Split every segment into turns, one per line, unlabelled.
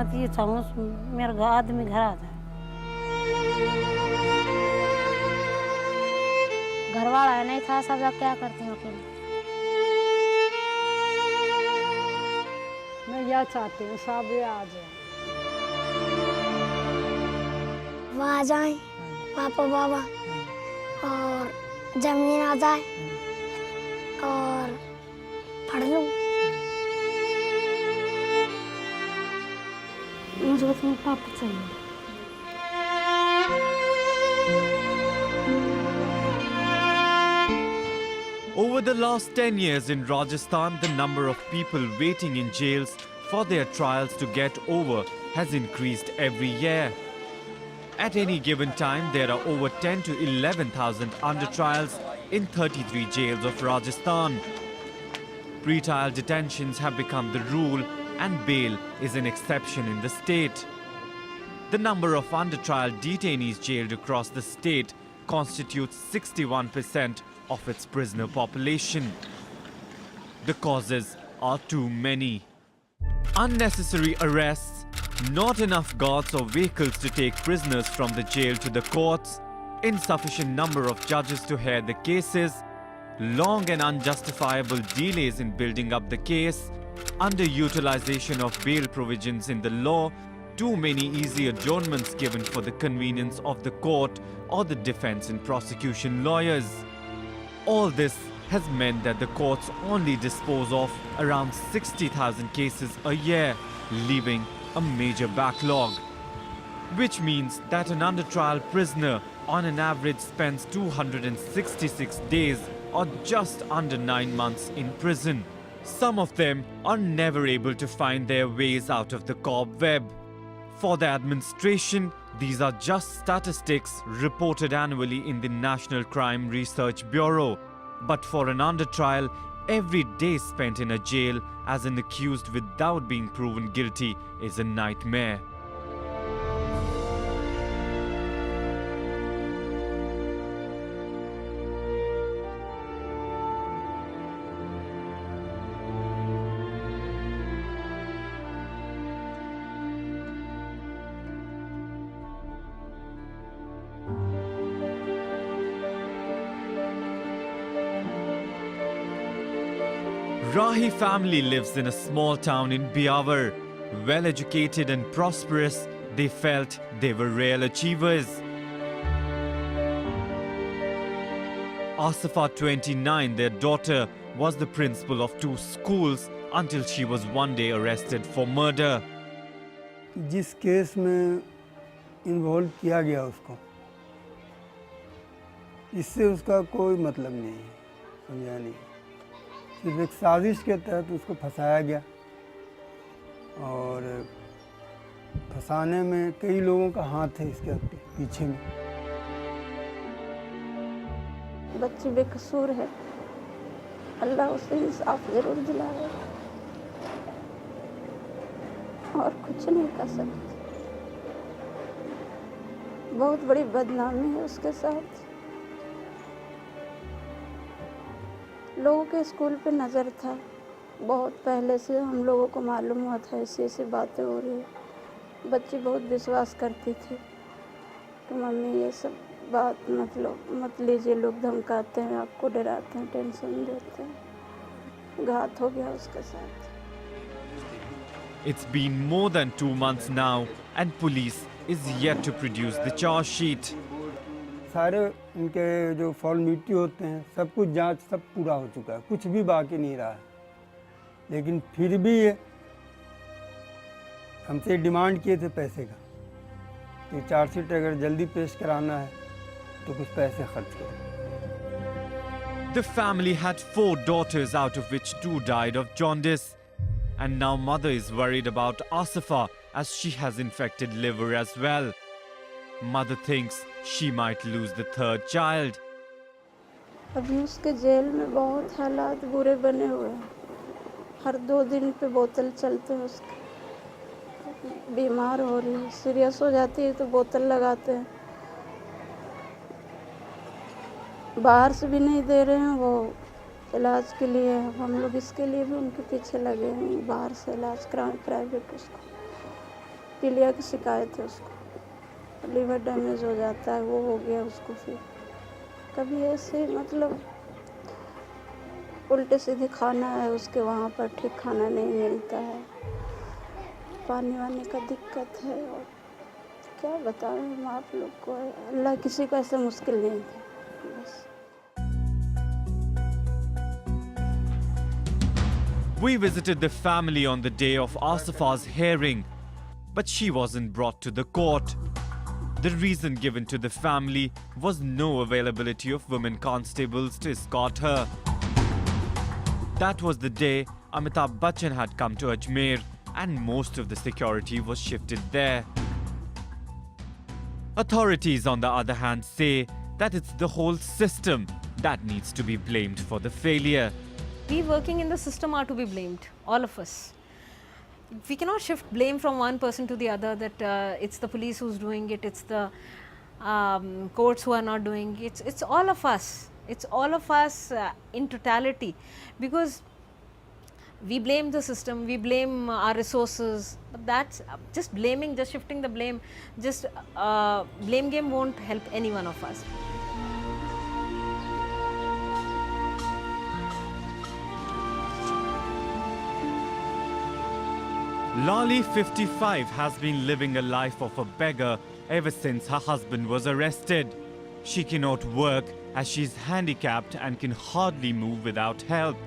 तो ये चाहूँ मेरा आदमी घर आ जाए।
घर वाला नहीं था, सब लोग क्या करते हैं अकेले।
मैं यह चाहती हूँ सब ये आ जाए,
वो आ जाए, पापा बाबा, और जमीन आ जाए और पढ़ लूँ।
मुझे बस मेरे पापा चाहिए।
Over the last 10 years in Rajasthan, the number of people waiting in jails for their trials to get over has increased every year. At any given time, there are over 10 to 11,000 under trials in 33 jails of Rajasthan. Pre-trial detentions have become the rule and bail is an exception in the state. The number of under trial detainees jailed across the state constitutes 61% of its prisoner population. The causes are too many. Unnecessary arrests, not enough guards or vehicles to take prisoners from the jail to the courts, insufficient number of judges to hear the cases, long and unjustifiable delays in building up the case, underutilization of bail provisions in the law, too many easy adjournments given for the convenience of the court or the defense and prosecution lawyers. All this has meant that the courts only dispose of around 60,000 cases a year, leaving a major backlog. Which means that an under-trial prisoner on an average spends 266 days or just under 9 months in prison. Some of them are never able to find their ways out of the cobweb. For the administration, these are just statistics reported annually in the National Crime Research Bureau. But for an under trial, every day spent in a jail as an accused without being proven guilty is a nightmare. Rahi family lives in a small town in Biawar. Well educated and prosperous, they felt they were real achievers. Asifa, 29, their daughter, was the principal of 2 schools until she was one day arrested for murder.
जिस case में involve किया गया उसको, इससे उसका कोई मतलब नहीं है, समझा नहीं। सिर्फ एक साजिश के तहत उसको फंसाया गया और फंसाने में कई लोगों का हाथ है इसके पीछे में।
बच्ची बेकसूर है, अल्लाह उसे इंसाफ जरूर दिलाए और कुछ नहीं कर सकते। बहुत बड़ी बदनामी है उसके साथ। लोगों के स्कूल पे नज़र था, बहुत पहले से हम लोगों को मालूम हुआ था ऐसी ऐसी बातें हो रही है। बच्ची बहुत विश्वास करती थी कि मम्मी ये सब बात मत लीजिए, लोग धमकाते हैं, आपको डराते हैं, टेंशन देते हैं। घात हो गया उसके साथ।
It's been more than 2 months now and police is yet to produce the charge sheet.
सारे उनके जो फॉर्मेलिटी होते हैं सब कुछ जांच सब पूरा हो चुका है, कुछ भी बाकी नहीं रहा है। लेकिन फिर भी ये हमसे डिमांड किए थे पैसे का कि चार्जशीट अगर जल्दी पेश कराना है तो कुछ पैसे खर्च करो।
The family had 4 daughters, out of which 2 died of jaundice. And now mother is worried about Asifa as she has infected liver as well. Mother thinks she might lose the 3rd child.
अभी उसके jail में बहुत हालात बुरे बने हुए हैं। हर 2 दिन पे बोतल चलते हैं उसके। बीमार हो रही है, सीरियस हो जाती है तो बोतल लगाते हैं। बाहर से भी नहीं दे रहे हैं वो इलाज के लिए। हम लोग इसके लिए भी उनके पीछे लगे हैं, बाहर से इलाज कराएं प्राइवेट उसको। पीलिया की शिकायत है उसको, लीवर डैमेज हो जाता है, वो हो गया उसको। फिर कभी ऐसे मतलब उल्टे सीधे खाना है उसके, वहाँ पर ठीक खाना नहीं मिलता है, पानी वानी का दिक्कत है, और क्या बताएं हम आप लोग को। अल्लाह किसी को ऐसे मुश्किल नहीं है बस।
We visited the family on the day of Asifa's hearing, but she wasn't brought to the court. The reason given to the family was no availability of women constables to escort her. That was the day Amitabh Bachchan had come to Ajmer and most of the security was shifted there. Authorities, on the other hand, say that it's the whole system that needs to be blamed for the failure.
We working in the system are to be blamed, all of us. We cannot shift blame from one person to the other, that it's the police who's doing it, it's the courts who are not doing it. It's all of us. It's all of us in totality, because we blame the system, we blame our resources, but that's just blaming, just shifting the blame, just blame game won't help any one of us.
Lali, 55, has been living a life of a beggar ever since her husband was arrested. She cannot work as she is handicapped and can hardly move without help.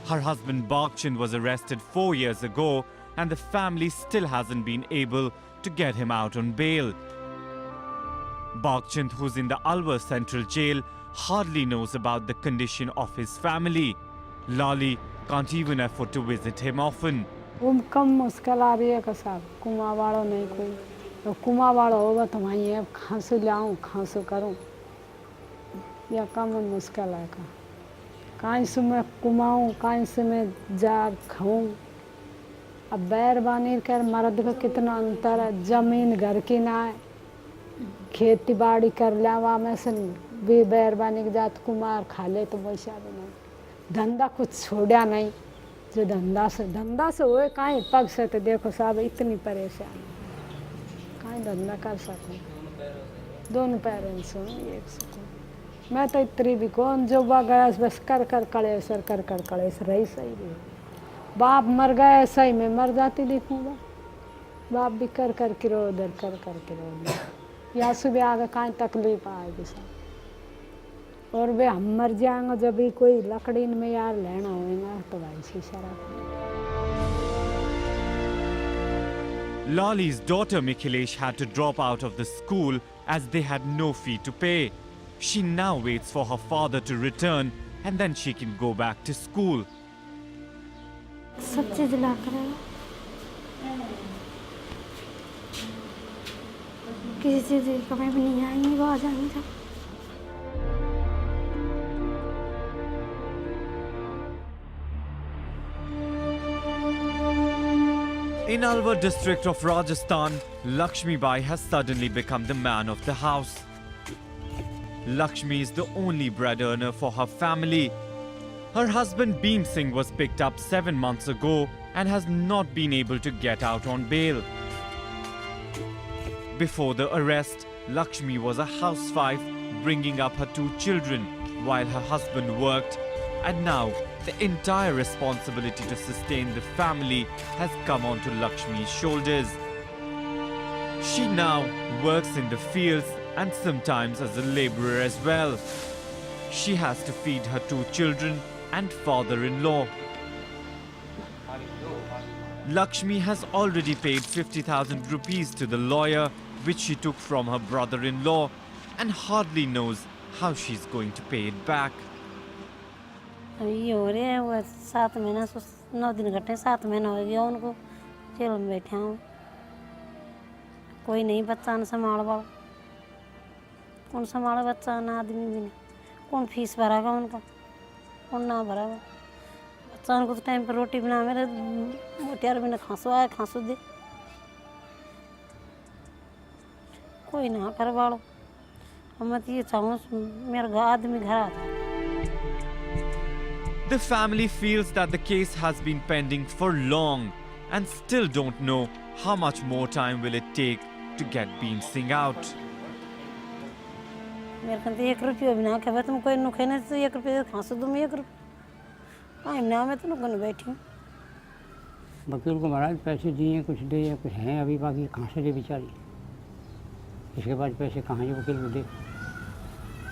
Her husband Bachchan was arrested 4 years ago and the family still hasn't been able to get him out on bail. Bachchan, who's in the Alwar Central Jail, hardly knows about the condition of his family. Lali can't even afford to visit him often.
वो कम मुश्किल आ रही है कि साहब कुआं वालों नहीं कोई, तो कुआं वाला होगा तो वहीं अब खांसू लाऊं खांसू करूं, या कम मुश्किल है का कहीं से मैं कुमाऊं कहीं से मैं जार खाऊं। अब बैर बानी कर मर्द का कितना अंतर है, जमीन घर की ना है, खेती बाड़ी कर लावा में से भी बैर बानी के जात कुमार खा ले तो वैसा भी नहीं, धंधा कुछ छोड़ा नहीं, जो धंधा से हुए कहीं पग से तो देखो साहब इतनी परेशानी, कहीं धंधा कर सकूं, दोनों पैरों से एक सकूं। मैं तो इतनी भी कौन जो बा गया बस कर कलेस रही सही भी, बाप मर गए सही में मर जाती देखूँगा, बाप भी कर रो उधर कर रो उधर, या सुबह आगे कहीं तकलीफ आएगी सब, और वे हम मर जाएंगे जब भी कोई लकड़ी में यार लेना होगा तो भाई शीशा रखना।
Lali's daughter Mikhilesh had to drop out of the school as they had no fee to pay. She now waits for her father to return and then she can go back to school.
सब चीज ला कर किसी चीज की कमी भी नहीं आएंगी, वो आ जाएंगे जब।
In Alwar district of Rajasthan, Lakshmi Bai has suddenly become the man of the house. Lakshmi is the only bread earner for her family. Her husband Beam Singh was picked up 7 months ago and has not been able to get out on bail. Before the arrest, Lakshmi was a housewife bringing up her 2 children while her husband worked, and now the entire responsibility to sustain the family has come onto Lakshmi's shoulders. She now works in the fields and sometimes as a laborer as well. She has to feed her 2 children and father-in-law. Lakshmi has already paid 50,000 rupees to the lawyer which she took from her brother-in-law and hardly knows how she's going to pay it back.
ये हो रहे हैं वो 7 महीना 9 दिन घटे 7 महीना हो गया उनको जेल में बैठे हूँ, कोई नहीं बच्चा न संभाल पाओ, कौन संभाले बच्चा ना आदमी भी नहीं, कौन फीस भरागा उनका, कौन ना भरागा, बच्चा उनको तो टाइम पर रोटी बना मेरे मोटियार भी ना खांसो आए खांसो दे, कोई ना करवाड़ो। मैं तो ये चाहूँ मेरा आदमी घर आता।
The family feels that the case has been pending for long and still don't know how much more time will it take to get Bean Singh out.
मेरे को तो 1 रुपया भी ना खबर तुम कोई नुखे नहीं तो 1 रुपया खांसो दूँ 1 रुपया कहीं ना मैं तो नुकन बैठी हूँ
वकील को महाराज पैसे दिए कुछ दे या कुछ हैं अभी बाकी कहाँ से दे बेचारी इसके बाद पैसे कहाँ से वकील को दे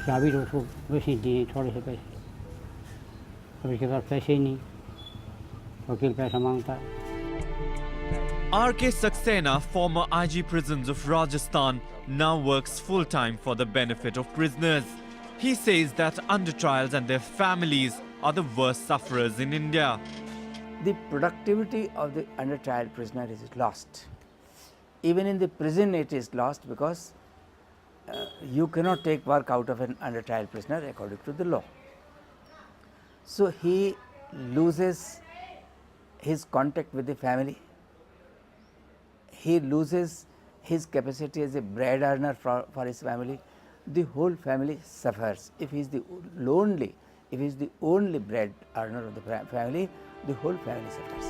क्या भी उसको वैसे दिए थोड़े से पैसे अब इसके बाद पैसे ही नहीं वकील पैसा मांगता है
R.K. Saxena, former IG Prisons of Rajasthan, now works full-time for the benefit of prisoners. He says that under-trials and their families are the worst sufferers in India.
The productivity of the under-trial prisoner is lost. Even in the prison it is lost because you cannot take work out of an under-trial prisoner according to the law. So he loses his contact with the family. He loses his capacity as a bread earner for his family. The whole family suffers. If he is the only bread earner of the family, the whole family suffers.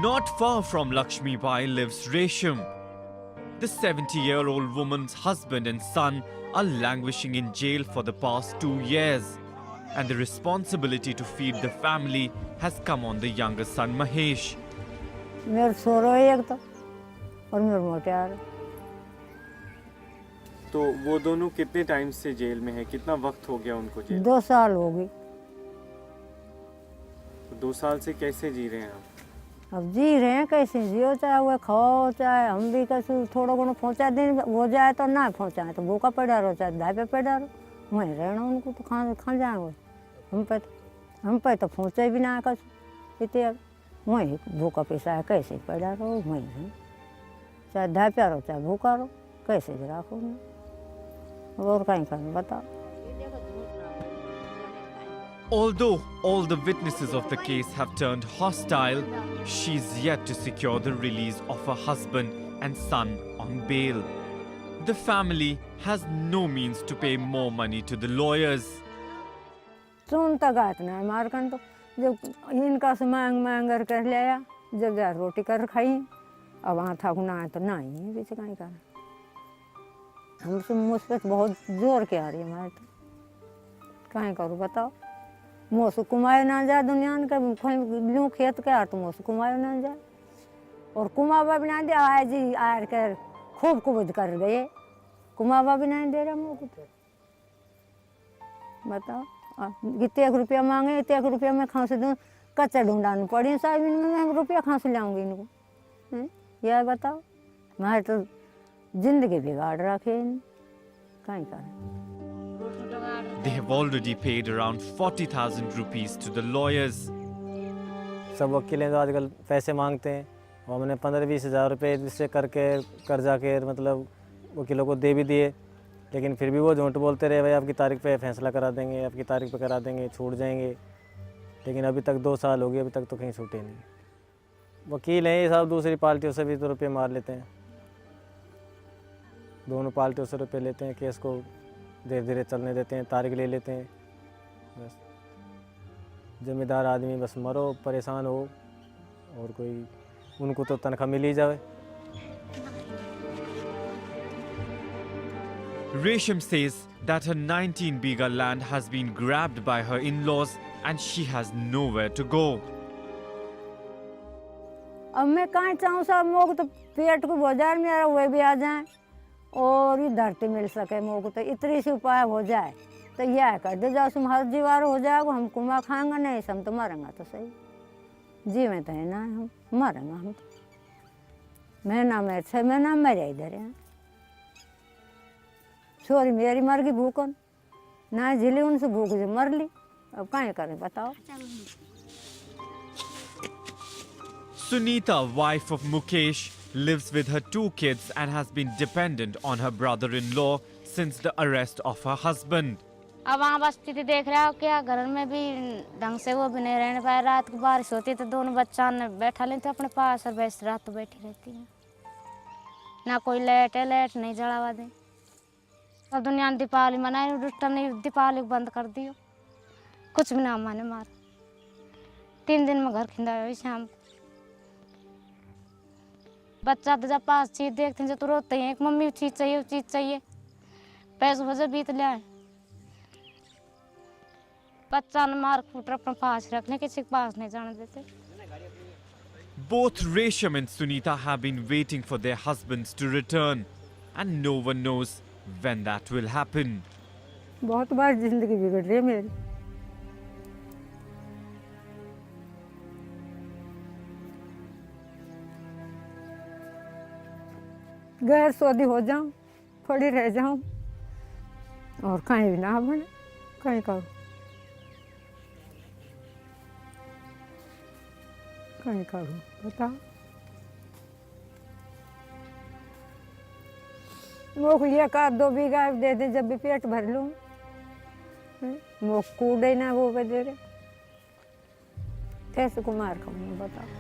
Not far from Lakshmi Bai lives Resham. The 70-year-old woman's husband and son are languishing in jail for the past 2 years, and the responsibility to feed the family has come on the younger son Mahesh.
मेरे सोरो एक तो और मेरे Meteor
तो वो दोनों कितने टाइम से जेल में है कितना वक्त हो गया उनको जेल
2 साल हो गई
2 साल से कैसे जी रहे हैं आप
अब जी रहे हैं कैसे जियो चाहे वो खाओ चाहे हम भी कैसे थोड़ा घणो पहुँचा दें हो जाए तो ना पहुँचाए तो भूखा पड़ा रहो चाहे दाए पे पड़ा रहो वहीं रहना उनको तो खा जाएंगे हम पे तो पहुँचे भी ना कैसे इतने वहीं भूखा पैसा है कैसे पड़ा रहो वहीं चाहे दाए पे रहो चाहे भूखा रहो कैसे रखो और कहीं कहीं बताओ
Although all the witnesses of the case have turned hostile, she's yet to secure the release of her husband and son on bail. The family has no means to pay more money to the lawyers.
सुनता गात ना मारकन तो जब इनका से मांग कर लिया जब जा रोटी कर खाई अब वहाँ था ना तो ना ही बीच कहीं का हमसे मुझ पर बहुत जोर के आ रही है हमारे तो कहीं करूँ बताओ मोसु कुमाए ना जाए दुनिया के लूँ खेत के आ तो मोसु कुमाए ना जाए और कुमावा भी ना दे आए जी आर कर खूब कुबद कर गए कुमावा भी नहीं दे रहा मुझको बताओ कितने रुपया मांगे इतने रुपया मैं खांसी दूँ कच्चा ढूंढाना पड़ी साहब मैं रुपया खांसी लाऊंगी इनको यह बताओ मैं तो जिंदगी बिगाड़ रखे कहीं कर
They have already paid around 40,000 rupees to the lawyers.
सब वकील तो आजकल पैसे मांगते हैं और हमने 15-20 हज़ार रुपये इससे करके कर्जा के मतलब वकीलों को दे भी दिए लेकिन फिर भी वो झूठ बोलते रहे भाई आपकी तारीख पे फैसला करा देंगे आपकी तारीख पे करा देंगे छूट जाएंगे लेकिन अभी तक 2 साल हो गए अभी तक तो कहीं छूटे नहीं वकील हैं ये सब दूसरी पार्टियों से भी तो रुपये मार लेते हैं दोनों पार्टियों से रुपये लेते हैं केस को धीरे धीरे चलने देते हैं तारीख ले लेते हैं बस जिम्मेदार आदमी बस मरो परेशान हो और कोई उनको तो तनख्वाह मिल ही जाए
Resham says that her 19 bigha land has been grabbed by her in-laws and she has nowhere to go.
अब मैं कहाँ चाहूँ सब मोग तो पेट को बाजार में आ रहा वह भी आ जाए और ये धरती मिल सके मोग तो इतनी सी उपाय हो जाए तो यह कर दे जाओ तुम हर जीवार हो जाएगा हम कुमा खाएंगे नहीं हम तो मरेंगे तो सही जी में तो है ना हम मरेंगे हम तो मैं ना मेरे 6 महीना मरे इधर है छोरी मेरी मर गई भूखन ना झिली उनसे भूख से मर ली अब कहाँ करें बताओ
Sunita, wife of Mukesh, lives with her 2 kids and has been dependent on her brother-in-law since the arrest of her husband.
अब वहाँ बस स्थिति देख रहा हो क्या, घर में भी ढंग से वो भी नहीं रहने पाए। रात को बारिश होती तो दोनों बच्चा ने बैठा लेते अपने पास और वैसे रात तो बैठी रहती है। ना कोई लाइट है, लाइट नहीं जलावा दे। और दुनिया ने दीपावली मनाई, उल्टा नहीं दीपावली बंद कर दियो, कुछ भी ना माने मार। 3 दिन में घर खिंदा हुई शाम। बच्चा तो जब पास चीज देखते हैं जो तो रोते हैं, एक मम्मी चीज चाहिए, वो चीज चाहिए। पैसों वजह बीत लिया है। बच्चा ने मार कूट अपने पास रखने, किसी के पास नहीं जाने देते।
Both Resham and Sunita have been waiting for their husbands to return, and no one knows when that will happen.
बहुत बार जिंदगी बिगड़ रही है मेरी। गैर शादी हो जाऊं, पड़ी रह जाऊं और कहीं भी ना बने, कहीं करूं, कहीं करूं बताओ। वो ये का 2 बीघा दे दे जब भी पेट भर लूं, वो कूड़े ना वो वजह कैसे कुमार कहूँ बताओ।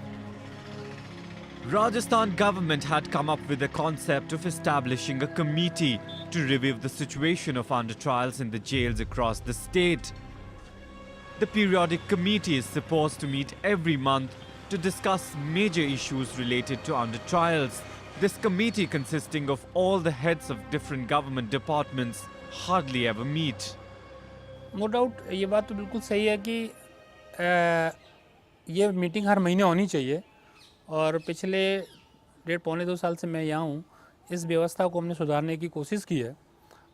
Rajasthan government had come up with the concept of establishing a committee to review the situation of under trials in the jails across the state. The periodic committee is supposed to meet every month to discuss major issues related to under trials. This committee, consisting of all the heads of different government departments, hardly ever meet.
No doubt ये बात तो बिल्कुल सही है कि ये meeting हर महीने होनी चाहिए, और पिछले 1.5-2 साल से मैं यहाँ हूँ। इस व्यवस्था को हमने सुधारने की कोशिश की है,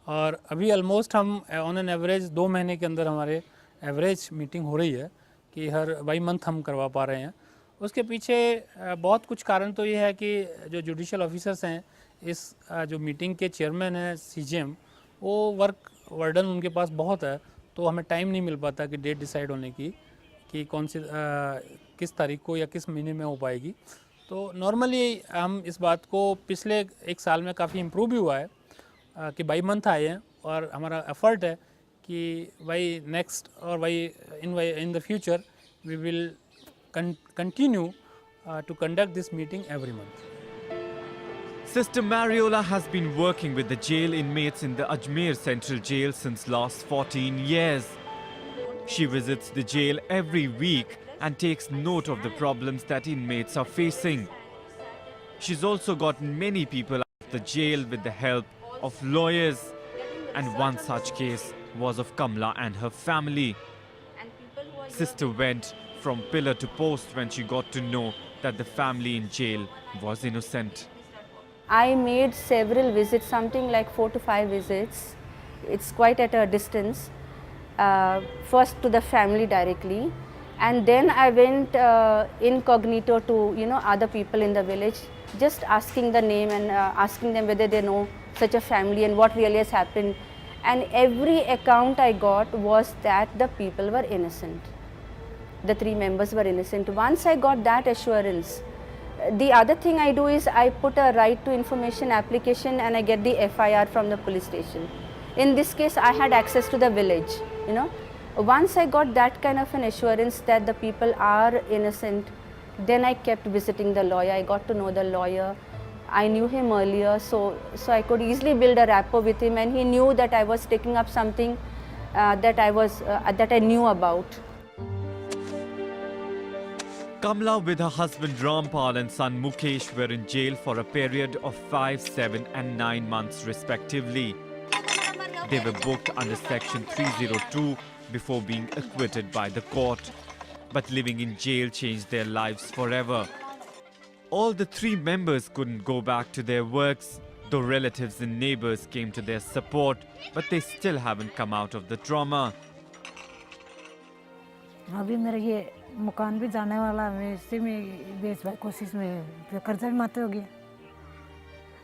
और अभी ऑलमोस्ट हम ऑन एन एवरेज 2 महीने के अंदर हमारे एवरेज मीटिंग हो रही है कि हर बाई मंथ हम करवा पा रहे हैं। उसके पीछे बहुत कुछ कारण तो ये है कि जो जुडिशल ऑफिसर्स हैं, इस जो मीटिंग के चेयरमैन हैं CGM, वो वर्क वर्डन उनके पास बहुत है, तो हमें टाइम नहीं मिल पाता कि डेट डिसाइड होने की कि कौन सी किस तारीख को या किस महीने में हो पाएगी। तो नॉर्मली हम इस बात को पिछले 1 साल में काफ़ी इम्प्रूव भी हुआ है कि बाई मंथ आए हैं, और हमारा एफर्ट है कि भाई नेक्स्ट और भाई in the future we will continue to conduct this meeting every month.
Sister Mariola has been working with the jail inmates in the Ajmer Central Jail since last 14 years. She visits the jail every week and takes note of the problems that inmates are facing. She's also gotten many people out of the jail with the help of lawyers, and one such case was of Kamla and her family. Sister went from pillar to post when she got to know that the family in jail was innocent.
I made several visits, something like 4 to 5 visits. It's quite at a distance. First to the family directly, and then I went incognito to other people in the village, just asking the name and asking them whether they know such a family and what really has happened. And every account I got was that the people were innocent. The 3 members were innocent. Once I got that assurance, the other thing I do is I put a right to information application and I get the FIR from the police station. In this case, I had access to the village, Once I got that kind of an assurance that the people are innocent, then I kept visiting the lawyer. I got to know the lawyer. I knew him earlier, so I could easily build a rapport with him, and he knew that I was taking up something that I knew about.
Kamla with her husband Rampal and son Mukesh were in jail for a period of 5, 7 and 9 months respectively. They were booked under section 302 before being acquitted by the court. But living in jail changed their lives forever. All the 3 members couldn't go back to their works, though relatives and neighbors came to their support, but they still haven't come out of the trauma.
अभी मेरा ये मकान भी जाने वाला है, इसी में बेच भाई कोशिश में कर्जा भी माते हो गया,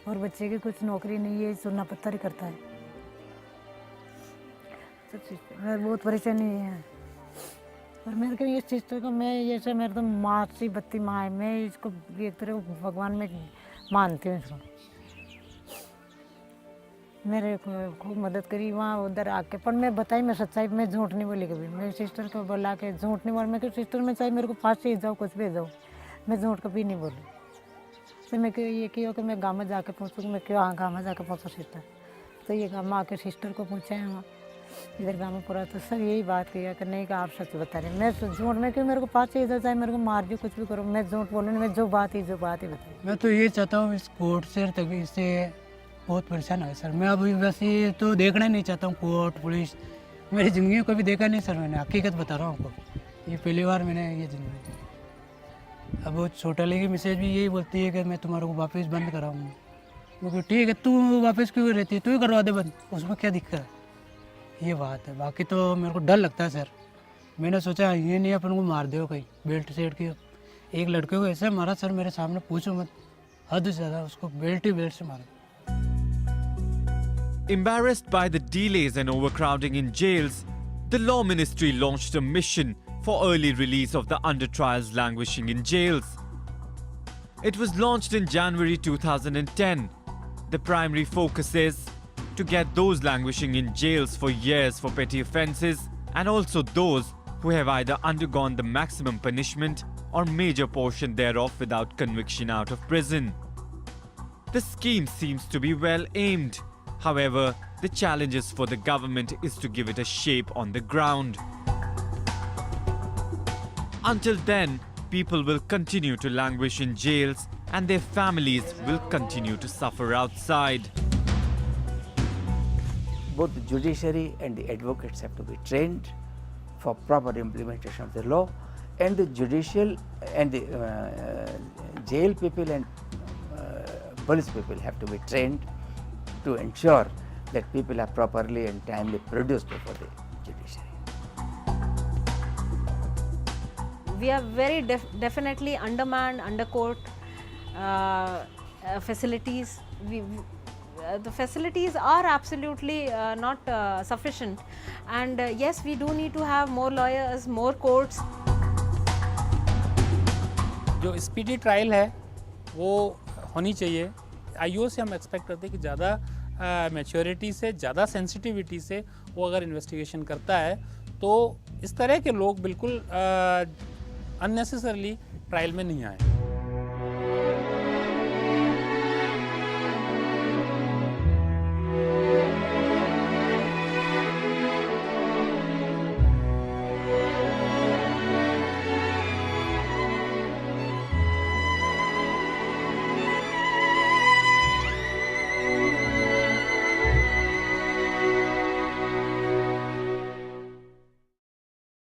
और बच्चे की कुछ नौकरी नहीं है, सोना पत्थर ही करता है। मैं बहुत परेशानी है, और मेरे को ये चीज़ तो मैं जैसे मेरे तो माँ सी बत्ती माँ है, मैं इसको एक तरह भगवान में मानती हूँ इसको।
मेरे को खूब मदद करी वहाँ उधर आके, पर मैं बताई, मैं सच्चाई, मैं झूठ नहीं बोली कभी। मेरी सिस्टर को बोला के झूठ नहीं बोल, मैं सिस्टर में चाहे मेरे को फांसी ही जाओ, कुछ भी जाओ, मैं झूठ कभी नहीं बोली। तो मैं क्यों ये किया कि मैं गाँव में जाके पूछूँ, मैं क्यों हाँ गाँव में जाके पूछूँ सिस्टर, तो ये गाँव में आके सिस्टर को पूछे हैं वहाँ इधर गाँव में पूरा, तो सब यही बात किया कि नहीं कि आप सच बता रहे। मैं झूठ में क्यों, मेरे को फांसी ही जाओ, चाहे मेरे को मार दो, कुछ भी करो, मैं झूठ बोलूँ, मैं जो बात ही बताई।
मैं तो ये चाहता हूँ इस कोर्ट से तक इससे बहुत परेशान है सर। मैं अभी वैसे तो देखना ही नहीं चाहता हूँ कोर्ट पुलिस, मेरी ज़िंदगी में कभी देखा नहीं सर, मैंने हकीकत बता रहा हूँ आपको, ये पहली बार मैंने ये ज़िंदगी। अब वो छोटा लेगी मैसेज भी यही बोलती है कि मैं तुम्हारे को वापस बंद कराऊँगी। क्योंकि ठीक है, तू वापस क्यों रहती है, तू ही करवा दे बंद, उसमें क्या दिक्कत है, ये बात है। बाकी तो मेरे को डर लगता है सर। मैंने सोचा ये नहीं अपन को मार दो कहीं बेल्ट सेट की, एक लड़के को ऐसे मारा सर मेरे सामने, पूछो मत, हद से ज़्यादा, उसको बेल्ट से मारा।
Embarrassed by the delays and overcrowding in jails, the Law Ministry launched a mission for early release of the under-trials languishing in jails. It was launched in January 2010. The primary focus is to get those languishing in jails for years for petty offences and also those who have either undergone the maximum punishment or major portion thereof without conviction out of prison. The scheme seems to be well aimed. However, the challenges for the government is to give it a shape on the ground. Until then, people will continue to languish in jails and their families will continue to suffer outside.
Both the judiciary and the advocates have to be trained for proper implementation of the law, and the judicial and the jail people and police people have to be trained to ensure that people are properly and timely produced before the judiciary.
We are very definitely undermanned, undercourt facilities. The facilities are absolutely not sufficient, and yes, we do need to have more lawyers, more courts.
जो speedy trial है वो होनी चाहिए। IO से हम expect करते हैं कि ज़्यादा मैच्योरिटी से, ज़्यादा सेंसिटिविटी से वो अगर इन्वेस्टिगेशन करता है तो इस तरह के लोग बिल्कुल अननेसेसरली ट्रायल में नहीं आए।